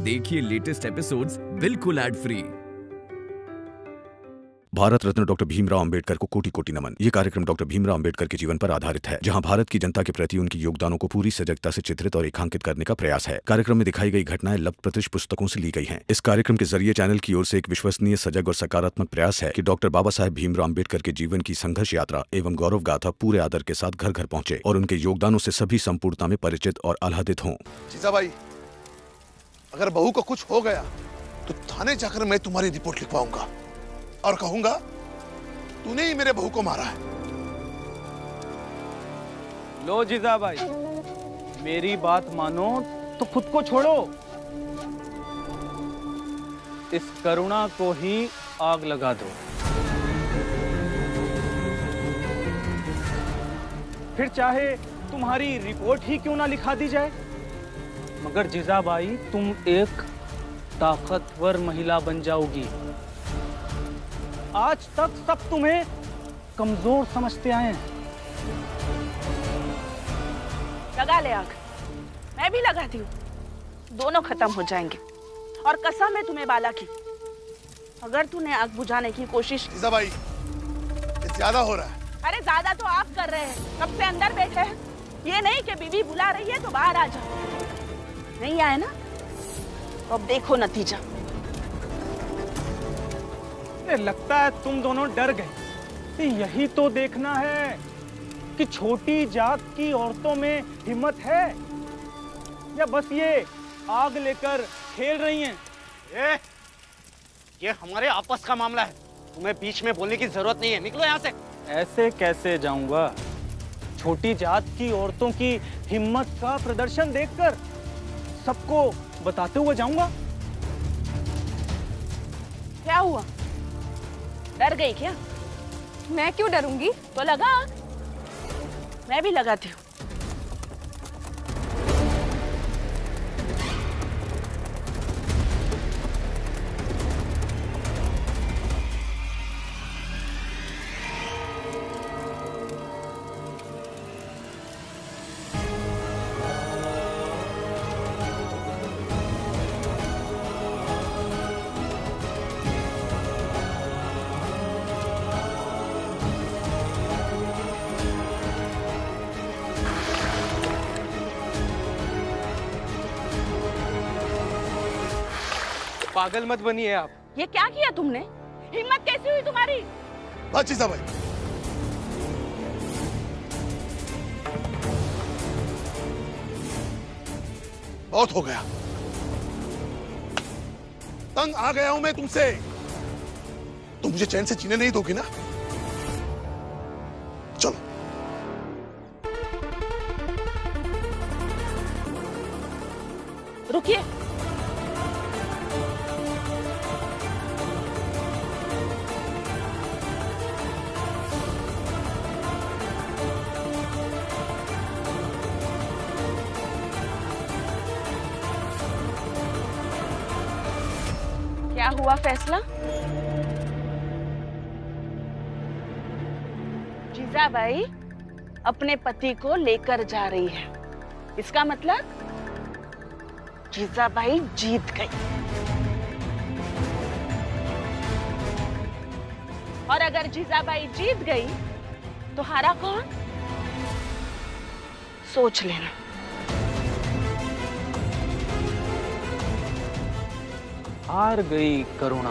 देखिए latest episodes बिल्कुल ad free. Bharat Ratna doctor Bhimrao Ambedkar को कोटि कोटि नमन। ये कार्यक्रम डॉक्टर भीमराव अंबेडकर के जीवन पर आधारित है, जहां भारत की जनता के प्रति उनके योगदानों को पूरी सजगता से चित्रित और रेखांकित करने का प्रयास है। कार्यक्रम में दिखाई गई घटनाएं लब्ध-प्रतिष्ठ पुस्तकों से ली गई हैं। इस कार्यक्रम के जरिए चैनल की ओर से एक विश्वसनीय, सजग और सकारात्मक प्रयास है कि डॉक्टर बाबा साहेब भीमराव अंबेडकर के जीवन की संघर्ष यात्रा एवं गौरव गाथा पूरे आदर के साथ घर घर पहुंचे और उनके योगदानों से सभी संपूर्णता में परिचित और आह्लादित हों। जीजाबाई, अगर बहू को कुछ हो गया तो थाने जाकर मैं तुम्हारी रिपोर्ट लिखवाऊंगा और कहूंगा तूने ही मेरे बहू को मारा है। लो जीजाबाई, मेरी बात मानो तो खुद को छोड़ो। इस करुणा को ही आग लगा दो। फिर चाहे तुम्हारी रिपोर्ट ही क्यों ना लिखा दी जाए, मगर जीजाबाई तुम एक ताकतवर महिला बन जाओगी। आज तक सब तुम्हें कमजोर समझते आए हैं। लगा ले आग, मैं भी लगाती हूँ, दोनों खत्म हो जाएंगे। और कसम है तुम्हें बाला की, अगर तूने आग बुझाने की कोशिश। जीजाबाई, ये ज्यादा हो रहा है। अरे ज्यादा तो आप कर रहे हैं, कब से अंदर बैठे हैं। ये नहीं कि बीवी बुला रही है तो बाहर आ जाओ। नहीं आए ना, अब देखो नतीजा। लगता है तुम दोनों डर गए। यही तो देखना है कि छोटी जात की औरतों में हिम्मत है या बस ये आग लेकर खेल रही हैं। ये हमारे आपस का मामला है, तुम्हें बीच में बोलने की जरूरत नहीं है। निकलो यहाँ से। ऐसे कैसे जाऊंगा? छोटी जात की औरतों की हिम्मत का प्रदर्शन देखकर सबको बताते हुए जाऊंगा। क्या हुआ, डर गई क्या? मैं क्यों डरूंगी? तो लगा, मैं भी लगाती हूँ। पागल मत बनिए आप। ये क्या किया तुमने? हिम्मत कैसी हुई तुम्हारी? बस जीजाबाई, बहुत हो गया। तंग आ गया हूं मैं तुमसे। तुम मुझे चैन से जीने नहीं दोगी ना? चलो। रुकिए। क्या हुआ फैसला? जीजाबाई अपने पति को लेकर जा रही है, इसका मतलब जीजाबाई जीत गई। और अगर जीजाबाई जीत गई तो हारा कौन? सोच लेना। हार गई करुणा।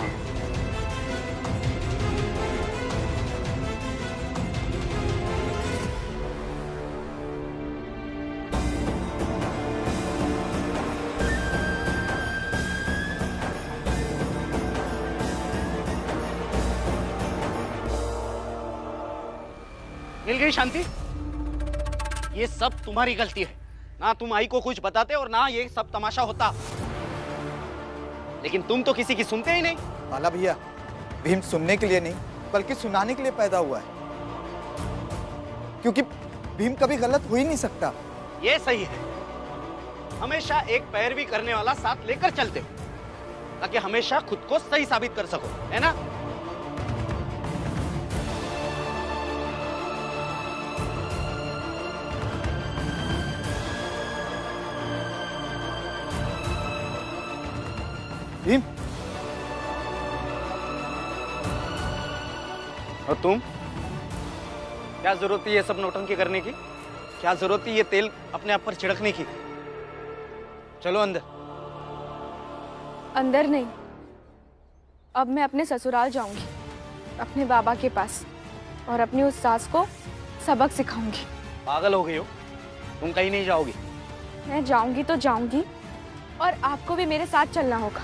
मिल गई शांति। ये सब तुम्हारी गलती है। ना तुम आई को कुछ बताते और ना ये सब तमाशा होता। लेकिन तुम तो किसी की सुनते ही नहीं। बाला भैया, भीम सुनने के लिए नहीं बल्कि सुनाने के लिए पैदा हुआ है, क्योंकि भीम कभी गलत हो ही नहीं सकता। ये सही है, हमेशा एक पैरवी करने वाला साथ लेकर चलते हो ताकि हमेशा खुद को सही साबित कर सको, है ना? भीम, और तुम क्या जरूरत है ये सब नौटंकी करने की? क्या जरूरत है ये तेल अपने आप पर छिड़कने की? चलो अंदर। अंदर नहीं, अब मैं अपने ससुराल जाऊंगी, अपने बाबा के पास, और अपनी उस सास को सबक सिखाऊंगी। पागल हो गई हो तुम, कहीं नहीं जाओगी। मैं जाऊंगी तो जाऊंगी, और आपको भी मेरे साथ चलना होगा।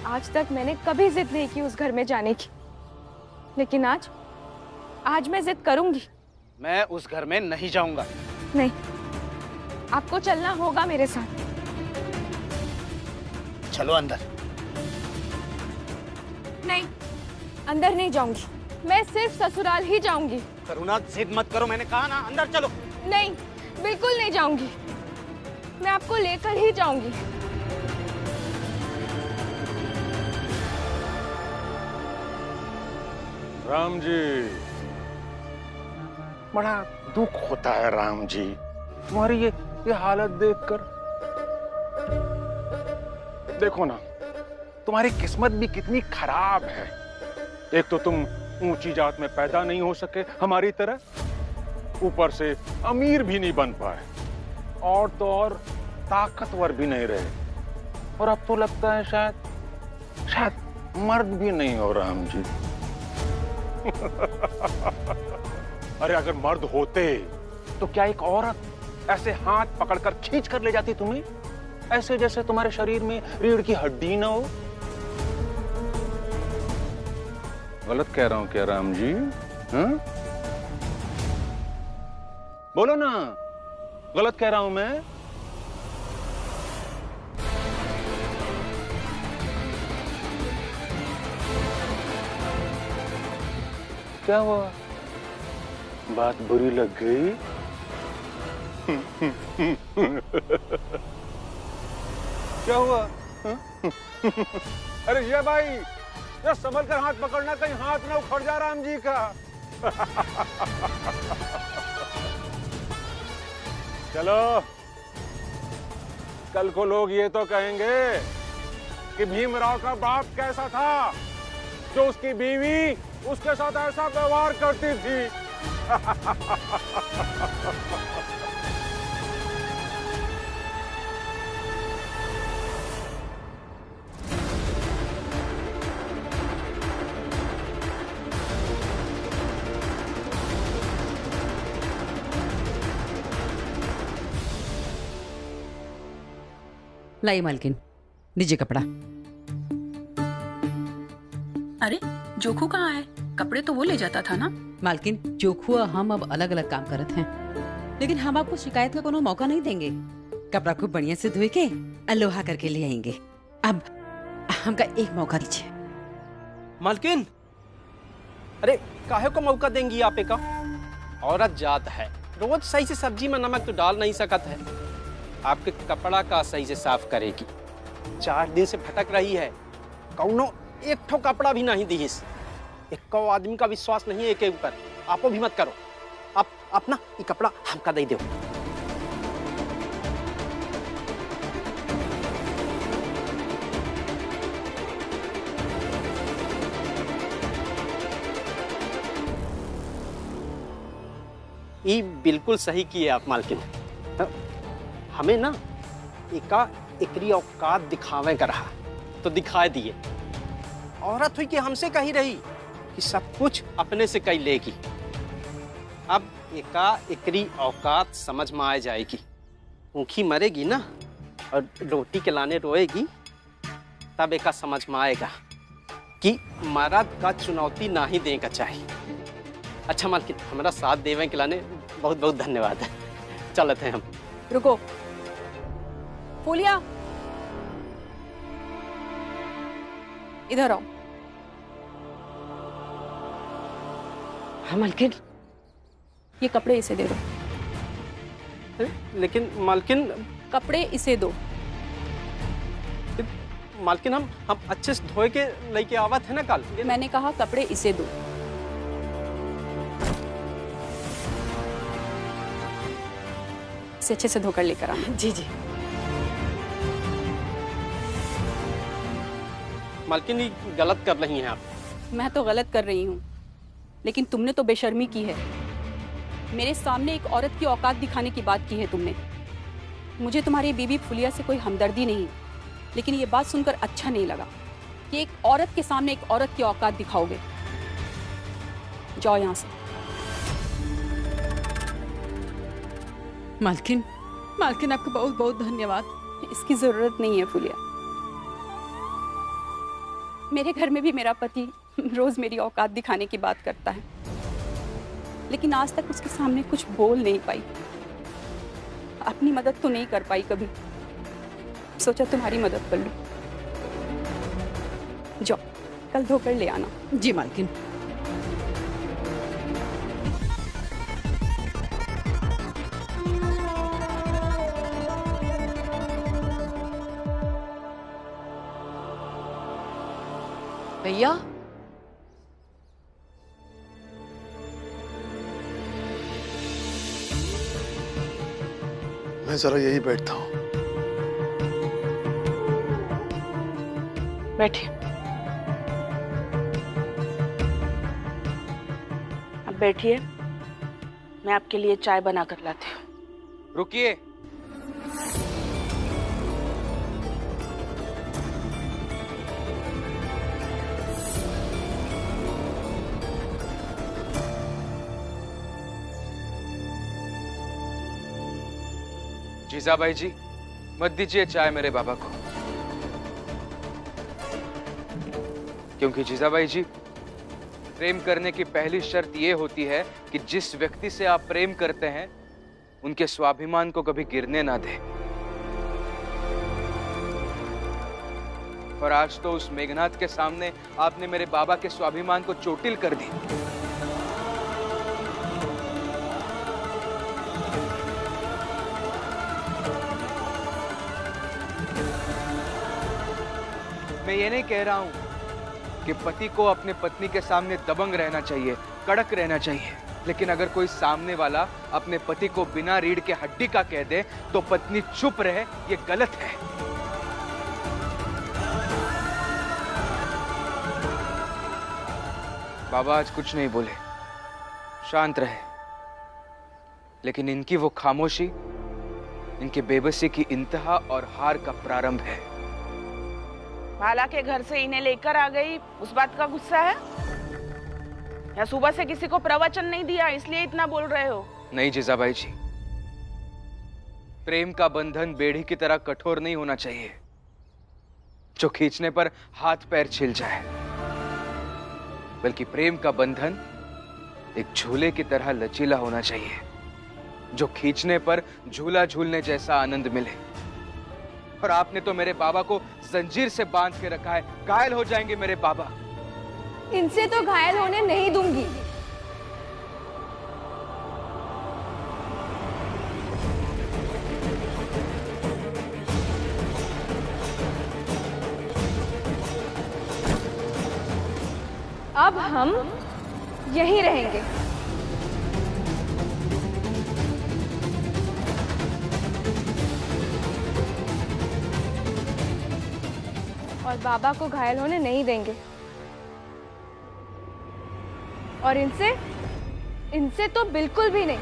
आज तक मैंने कभी जिद नहीं की उस घर में जाने की, लेकिन आज मैं जिद करूंगी। मैं उस घर में नहीं जाऊंगा। नहीं, आपको चलना होगा मेरे साथ। चलो अंदर। नहीं, अंदर नहीं जाऊंगी, मैं सिर्फ ससुराल ही जाऊंगी। करुणा जिद मत करो, मैंने कहा ना अंदर चलो। नहीं, बिल्कुल नहीं जाऊंगी, मैं आपको लेकर ही जाऊंगी। राम जी, बड़ा दुख होता है राम जी, तुम्हारी ये हालत देखकर। देखो ना, तुम्हारी किस्मत भी कितनी खराब है। एक तो तुम ऊंची जात में पैदा नहीं हो सके हमारी तरह, ऊपर से अमीर भी नहीं बन पाए, और तो और ताकतवर भी नहीं रहे, और अब तो लगता है शायद मर्द भी नहीं हो राम जी। अरे अगर मर्द होते तो क्या एक औरत ऐसे हाथ पकड़कर खींच कर ले जाती तुम्हें, ऐसे जैसे तुम्हारे शरीर में रीढ़ की हड्डी ना हो? गलत कह रहा हूं क्या राम जी? हाँ? बोलो ना, गलत कह रहा हूं मैं? क्या हुआ, बात बुरी लग गई? क्या हुआ? अरे ये भाई, ये संभल कर हाथ पकड़ना, कहीं हाथ ना उखड़ जा राम जी का। चलो, कल को लोग ये तो कहेंगे कि भीमराव का बाप कैसा था, जो उसकी बीवी उसके साथ ऐसा व्यवहार करती थी। लाई मालकिन, लीजिए कपड़ा। अरे जोखू कहाँ है? कपड़े तो वो ले जाता था ना। मालकिन, जोखू और हम अब अलग अलग काम करते हैं, लेकिन हम आपको शिकायत का कोनो मौका नहीं देंगे। कपड़ा खूब बढ़िया से धोए के अलोहा करके ले आएंगे। अब हमका एक मौका दीजिए। मालकिन, अरे काहे को मौका देंगी आप? का औरत जात है, रोज सही से सब्जी में नमक तो डाल नहीं सकत है, आपके कपड़ा का सही से साफ करेगी। 4 दिन से भटक रही है, कौनो एक ठो कपड़ा भी नहीं दीस। एक आदमी का विश्वास नहीं है के ऊपर, आपो भी मत करो। आप अपना ये कपड़ा हमका दे दो। ये बिल्कुल सही किए आप मालकिन। हमें ना एकरी औकात दिखावे का रहा तो दिखाए दिए। औरत हुई कि हमसे कही रही कि सब कुछ अपने से कही लेगी। अब एकरी औकात समझ में आ जाएगी। भूखी मरेगी ना और रोटी के लाने रोएगी, तब एका समझ में आएगा कि मर्द का चुनौती ना ही देगा चाहिए। अच्छा मालकिन, हमारा साथ देवे के लाने बहुत बहुत धन्यवाद है। चलते हैं हम। रुको फूलिया, इधर आओ। हाँ मालकिन, ये कपड़े इसे दे दो। लेकिन मालकिन, कपड़े इसे दो। मालकिन हम अच्छे से धोए के लेके आवत है ना कल। मैंने कहा कपड़े इसे दो। इसे अच्छे से धोकर लेकर आ। जी जी। मालकिन ये गलत कर रही हैं आप। मैं तो गलत कर रही हूँ, लेकिन तुमने तो बेशर्मी की है। मेरे सामने एक औरत की औकात दिखाने की बात की है तुमने। मुझे तुम्हारी बीबी फुलिया से कोई हमदर्दी नहीं, लेकिन ये बात सुनकर अच्छा नहीं लगा कि एक औरत के सामने एक औरत की औकात दिखाओगे। जाओ यहाँ से। मालकिन, मालकिन आपका बहुत बहुत धन्यवाद। इसकी जरूरत नहीं है फुलिया। मेरे घर में भी मेरा पति रोज मेरी औकात दिखाने की बात करता है, लेकिन आज तक उसके सामने कुछ बोल नहीं पाई, अपनी मदद तो नहीं कर पाई कभी। सोचा तुम्हारी मदद कर लूं। जाओ, कल धोकर ले आना। जी मालकिन। भैया, मैं जरा यही बैठता हूँ। बैठिए। अब बैठिए, मैं आपके लिए चाय बना कर लाती हूँ। रुकिए। जीजाबाई जी, मत दीजिए चाय मेरे बाबा को, क्योंकि जीजाबाई जी, प्रेम करने की पहली शर्त यह होती है कि जिस व्यक्ति से आप प्रेम करते हैं उनके स्वाभिमान को कभी गिरने ना दें। और आज तो उस मेघनाथ के सामने आपने मेरे बाबा के स्वाभिमान को चोटिल कर दी। मैं ये नहीं कह रहा हूं कि पति को अपने पत्नी के सामने दबंग रहना चाहिए, कड़क रहना चाहिए, लेकिन अगर कोई सामने वाला अपने पति को बिना रीढ़ के हड्डी का कह दे तो पत्नी चुप रहे, ये गलत है। बाबा आज कुछ नहीं बोले, शांत रहे, लेकिन इनकी वो खामोशी इनके बेबसी की इंतहा और हार का प्रारंभ है। भाला के घर से इन्हें लेकर आ गई, उस बात का गुस्सा है? या सुबह से किसी को प्रवचन नहीं दिया इसलिए इतना बोल रहे हो? नहीं जीजाबाई जी, प्रेम का बंधन बेड़ी की तरह कठोर नहीं होना चाहिए जो खींचने पर हाथ पैर छिल जाए, बल्कि प्रेम का बंधन एक झूले की तरह लचीला होना चाहिए जो खींचने पर झूला झूलने जैसा आनंद मिले। और आपने तो मेरे बाबा को जंजीर से बांध के रखा है, घायल हो जाएंगे मेरे बाबा। इनसे तो घायल होने नहीं दूंगी। अब हम यहीं रहेंगे। और बाबा को घायल होने नहीं देंगे। और इनसे तो बिल्कुल भी नहीं।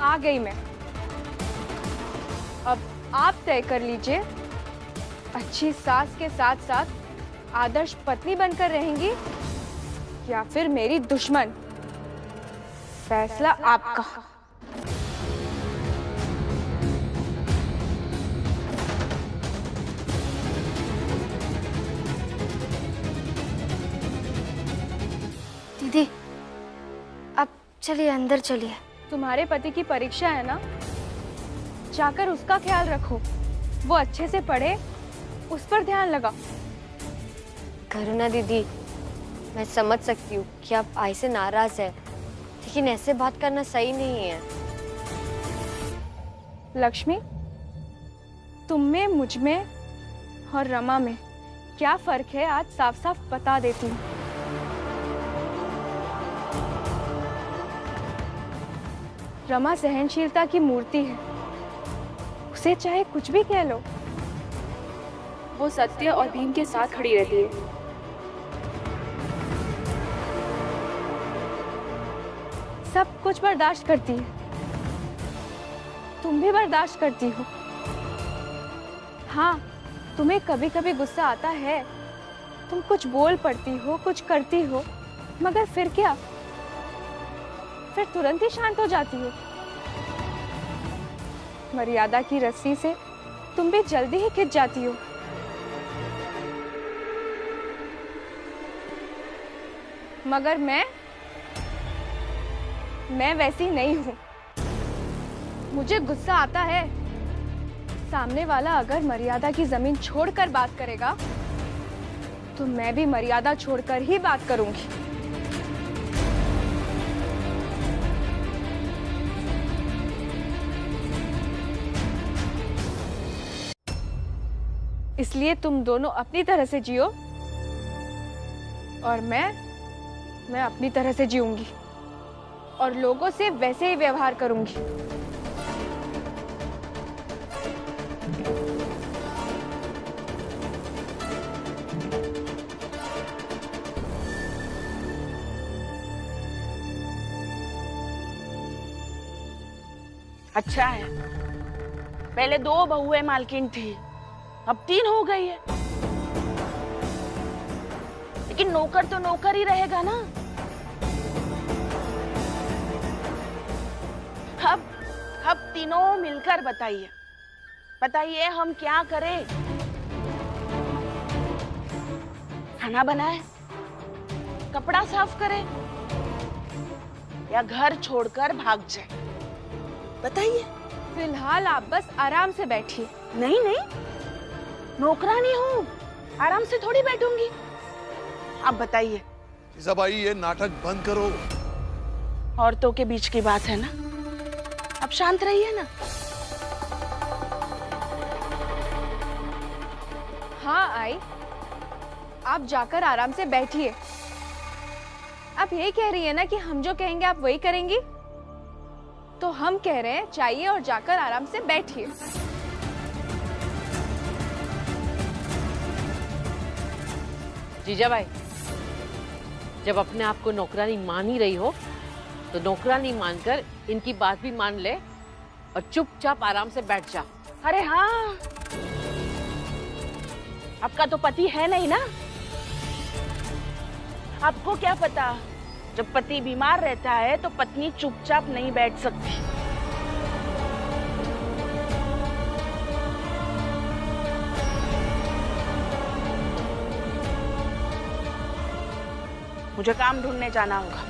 आ गई मैं। अब आप तय कर लीजिए, अच्छी सास के साथ साथ आदर्श पत्नी बनकर रहेंगी या फिर मेरी दुश्मन। फैसला आपका। दीदी, अब चलिए अंदर चलिए। तुम्हारे पति की परीक्षा है ना, जाकर उसका ख्याल रखो। वो अच्छे से पढ़े, उस पर ध्यान लगा। करुणा दीदी, मैं समझ सकती हूँ कि आप आई से नाराज है, लेकिन ऐसे बात करना सही नहीं है। लक्ष्मी, तुम में, मुझ में और रमा में क्या फर्क है आज साफ साफ बता देती हूँ। रमा सहनशीलता की मूर्ति है, उसे चाहे कुछ भी कह लो, वो सत्य और भीम के साथ खड़ी रहती है। सब कुछ बर्दाश्त करती है, तुम भी बर्दाश्त करती हो। हाँ, तुम्हें कभी कभी गुस्सा आता है, तुम कुछ बोल पड़ती हो, कुछ करती हो, मगर फिर क्या, फिर तुरंत ही शांत हो जाती हो। मर्यादा की रस्सी से तुम भी जल्दी ही खिंच जाती हो। मगर मैं वैसी नहीं हूं। मुझे गुस्सा आता है, सामने वाला अगर मर्यादा की जमीन छोड़कर बात करेगा तो मैं भी मर्यादा छोड़कर ही बात करूंगी। इसलिए तुम दोनों अपनी तरह से जियो और मैं अपनी तरह से जीऊंगी और लोगों से वैसे ही व्यवहार करूंगी। अच्छा है, पहले 2 बहुएं मालकिन थी, अब 3 हो गई है। लेकिन नौकर तो नौकर ही रहेगा ना। अब तीनों मिलकर बताइए हम क्या करें? खाना बनाए, कपड़ा साफ करें या घर छोड़कर भाग जाए? बताइए। फिलहाल आप बस आराम से बैठिए। नहीं, नौकरानी हूँ, आराम से थोड़ी बैठूंगी। आप बताइए। जीजाबाई, ये नाटक बंद करो। औरतों के बीच की बात है ना, अब शांत रहिए ना। हाँ आई, आप जाकर आराम से बैठिए। आप यही कह रही है ना कि हम जो कहेंगे आप वही करेंगी? तो हम कह रहे हैं चाहिए और जाकर आराम से बैठिए। जीजाबाई, जब अपने आप को नौकरानी मान ही रही हो तो नौकरानी मानकर इनकी बात भी मान ले और चुपचाप आराम से बैठ जा। अरे हाँ, आपका तो पति है नहीं ना, आपको क्या पता, जब पति बीमार रहता है तो पत्नी चुपचाप नहीं बैठ सकती। मुझे काम ढूंढने जाना होगा।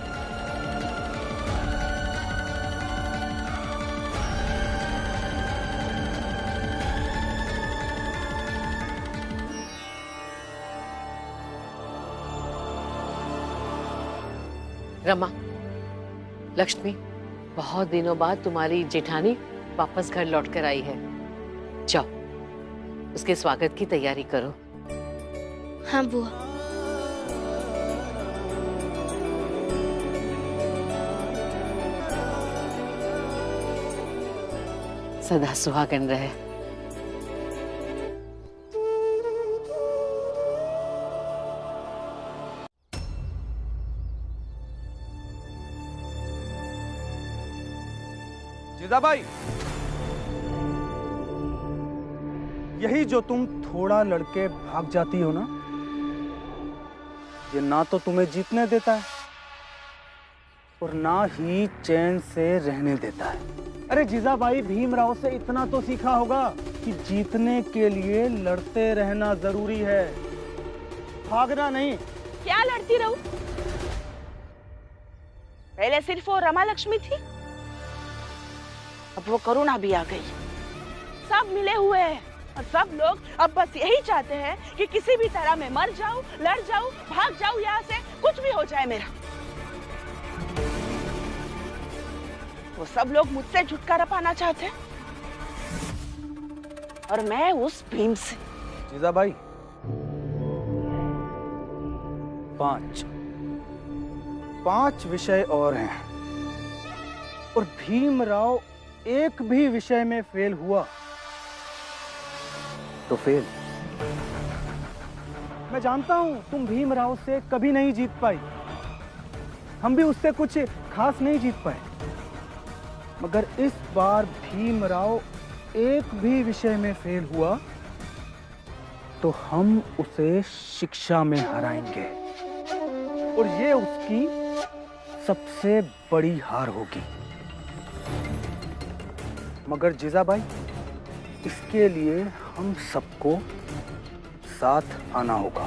रमा, लक्ष्मी, बहुत दिनों बाद तुम्हारी जेठानी वापस घर लौटकर आई है। जाओ, उसके स्वागत की तैयारी करो। हाँ बुआ। सदा सुहागन रहे। जीजाबाई, यही जो तुम थोड़ा लड़के भाग जाती हो ना, ये ना तो तुम्हें जीतने देता है और ना ही चैन से रहने देता है। अरे जीजाबाई, भीमराव से इतना तो सीखा होगा कि जीतने के लिए लड़ते रहना जरूरी है, भागना नहीं। क्या लड़ती रहूं? पहले सिर्फ वो रमा लक्ष्मी थी, अब वो करुणा भी आ गई। सब मिले हुए हैं और सब लोग अब बस यही चाहते हैं कि किसी भी तरह मैं मर जाऊं, लड़ जाऊं, भाग जाऊं यहाँ से, कुछ भी हो जाए मेरा। वो सब लोग मुझसे छुटकारा पाना चाहते हैं और मैं उस भीम से। जीजाबाई, 5 विषय और हैं और भीमराव एक भी विषय में फेल हुआ तो फेल। मैं जानता हूं तुम भीमराव से कभी नहीं जीत पाई, हम भी उससे कुछ खास नहीं जीत पाए, मगर इस बार भीमराव एक भी विषय में फेल हुआ तो हम उसे शिक्षा में हराएंगे और ये उसकी सबसे बड़ी हार होगी। मगर जीजाबाई, इसके लिए हम सबको साथ आना होगा।